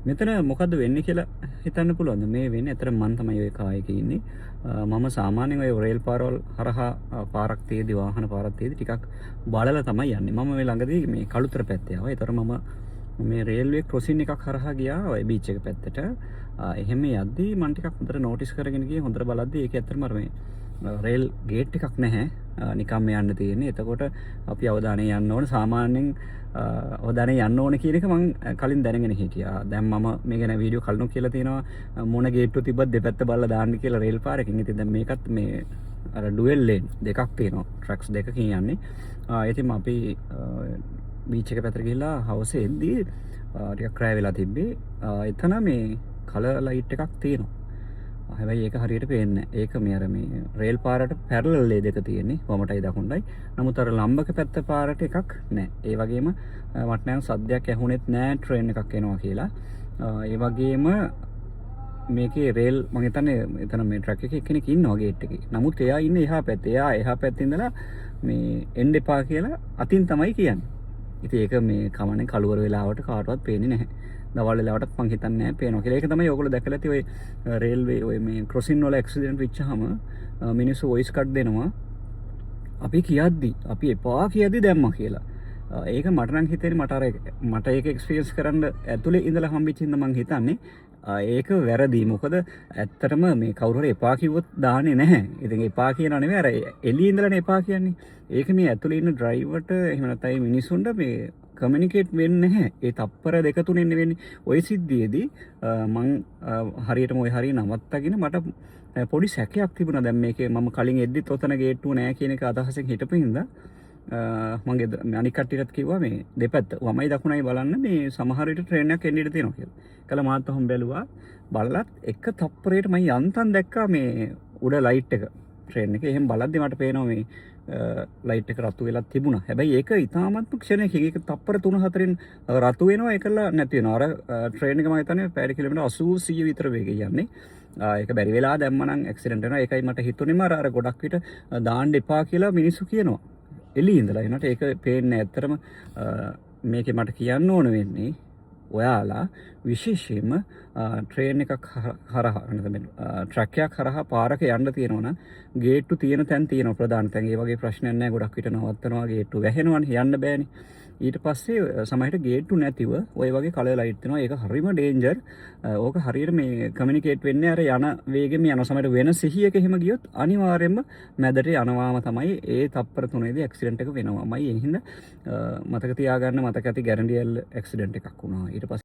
මෙතන මොකද්ද වෙන්නේ කියලා හිතන්න පුළුවන්ද? මේ වෙන්නේ ඇත්තට මම තමයි ওই කායක ඉන්නේ. මම සාමාන්‍යයෙන් ඔය රේල් පාරවල් හරහා පාරක් තියේදී වාහන පාරක් තියේදී ටිකක් බලලා තමයි යන්නේ. මම මේ ළඟදී මේ කළුතර පැත්තේ ආවා. ඒතර මම මේ රේල්වේ ක්‍රොසින් එකක් හරහා ගියා ඔය බීච් එක පැත්තට. එහෙම යද්දී මම ටිකක් හොඳට නෝටිස් කරගෙන ගියේ. හොඳට බලද්දී ඒකේ ඇත්තටම අර මේ රේල් ගේට් එකක් නැහැ. නිකම්ම යන්න තියෙන්නේ. එතකොට අපි අවධානය යන්න ඕන. සාමාන්‍යයෙන් අවධානය යන්න ඕන කියන එක මම කලින් දැනගෙන හිටියා. දැන් මම මේ ගැන වීඩියෝ කලිනුත් කියලා තියෙනවා මොන ගේට්ටුව තිබ්බත් දෙපැත්ත බලලා දාන්න කියලා රේල් පාරකින්. ඉතින් දැන් මේකත් මේ අර ඩුවෙල් ලේන් දෙකක් තියෙනවා. ට්‍රැක්ස් දෙකකින් යන්නේ. ඉතින් අපි බීච් එක පැත්තට ගිහිල්ලා හවස එද්දී ටිකක් ක්‍රෑ වෙලා තිබ්බේ. එතන මේ කලර් ලයිට් එකක් තියෙනවා. හැබැයි ඒක හරියට පේන්නේ නැහැ. ඒක මේ අර මේ රේල් පාරට පැරලල් ලේ දෙක තියෙන්නේ වමටයි දකුණටයි. නමුත් අර ලම්බක පැත්ත පාරට එකක් නැහැ. ඒ වගේම මට නම් සද්දයක් ඇහුනෙත් නැහැ ට්‍රේන් එකක් එනවා කියලා. ඒ වගේම මේකේ රේල් මම හිතන්නේ එතන මේ ට්‍රක් එකේ එක්කෙනෙක් ඉන්නවා ගේට් එකේ. නමුත් එයා ඉන්නේ එහා පැත්තේ. එයා එහා පැත්තේ ඉඳලා මේ එන්න එපා කියලා අතින් තමයි කියන්නේ. ඉතින් ඒක මේ කමනේ කළුවර වෙලාවට කාටවත් පේන්නේ නැහැ. දවල් වෙලාවටත් මං හිතන්නේ නැහැ පේනවා කියලා. ඒක තමයි ඔයගොල්ලෝ දැකලා ඇති ඔය රේල්වේ ඔය මේ ක්‍රොසින් වල ඇක්සිඩන්ට් වෙච්චාම මිනිස්සු වොයිස් කට් දෙනවා. අපි කියද්දි අපි එපා කියද්දි දැම්මා කියලා. ඒක මට නම් හිතෙන්නේ මට ඒක එක්ස්පීරියන්ස් කරන්න ඇතුලේ ඉඳලා හම්බෙච්ච හින්දා මං හිතන්නේ ඒක වැරදි. මොකද ඇත්තටම මේ කවුරු හරි එපා කිව්වොත් දාන්නේ නැහැ. ඉතින් එපා කියනවා නෙමෙයි අර එළියේ ඉඳලානේ එපා කියන්නේ. ඒක මේ ඇතුලේ ඉන්න ඩ්‍රයිවර්ට එහෙම නැත්නම් මිනිස්සුන්ට මේ කමියුනිකේට් වෙන්නේ නැහැ. ඒ තප්පර දෙක තුනෙන් වෙන්නේ. ওই සිද්ධියේදී මං හරියටම ওই හරිය නවත්තගෙන මට පොඩි සැකයක් තිබුණා. දැන් මේකේ මම කලින් එද්දිත් ඔතන ගේට්ටුව නැහැ කියන එක අදහසෙන් හිටපු හින්දා මගේ අනික් කට්ටියටත් කිව්වා මේ දෙපැත්ත වමයි දකුණයි බලන්න මේ සමහර විට ට්‍රේන් එකක් එන්න ඉඩ තියෙනවා කියලා. කළා මාත් ඔහොම බැලුවා. බලලත් එක තප්පරයකට මම යන්තම් දැක්කා මේ උඩ ලයිට් එක ට්‍රේන් එකේ. එහෙම බලද්දි මට පේනවා මේ ලයිට් එක රතු වෙලා තිබුණා. හැබැයි ඒක ඉතාමත්ම ක්ෂණයකින් ඒක තප්පර 3-4න් රතු වෙනවා ඒකලා නැති වෙනවා. අර ට්‍රේන් එක මම හිතන්නේ පැය කිලෝමීටර් 80 100 විතර වේගෙන් යන්නේ. ඒක බැරි වෙලා දැම්ම නම් ඇක්සිඩන්ට් වෙනවා. ඒකයි මට හිතුනේම අර ගොඩක් විට දාන්න එපා කියලා මිනිස්සු කියනවා. එළියේ ඉඳලා එනට ඒක පේන්නේ ඇත්තටම මේකේ මට කියන්න ඕන වෙන්නේ ඔයාලා විශේෂයෙන්ම ට්‍රේන් එකක් හරහා ට්‍රක් එකක් හරහා පාරක යන්න තියෙනවා නම් ගේට්ටු තියෙන තැන් තියෙනවා ප්‍රධාන තැන්. ඒ වගේ ප්‍රශ්නයක් නැහැ. ගොඩක් විට නවත්තනවා ගේට්ටු වැහෙනවනේ යන්න බෑනේ. ඊට පස්සේ සමහරට ගේට්ටු නැතිව ඔය වගේ කලර් ලයිට් තියෙනවා. ඒක හරිම ඩේන්ජර්. ඕක හරියට මේ කමියුනිකේට් වෙන්නේ අර යන වේගෙම යන සමහරට වෙන සිහියක එහෙම ගියොත් අනිවාර්යයෙන්ම මැදට යනවාම තමයි ඒ තප්පර තුනේදී ඇක්සිඩන්ට් එක වෙනවාමයි. ඒ හින්දා මතක තියාගන්න මතක ඇති ගැරන්ඩියල් ඇක්සිඩන්ට් එකක් වුණා. ඊට පස්සේ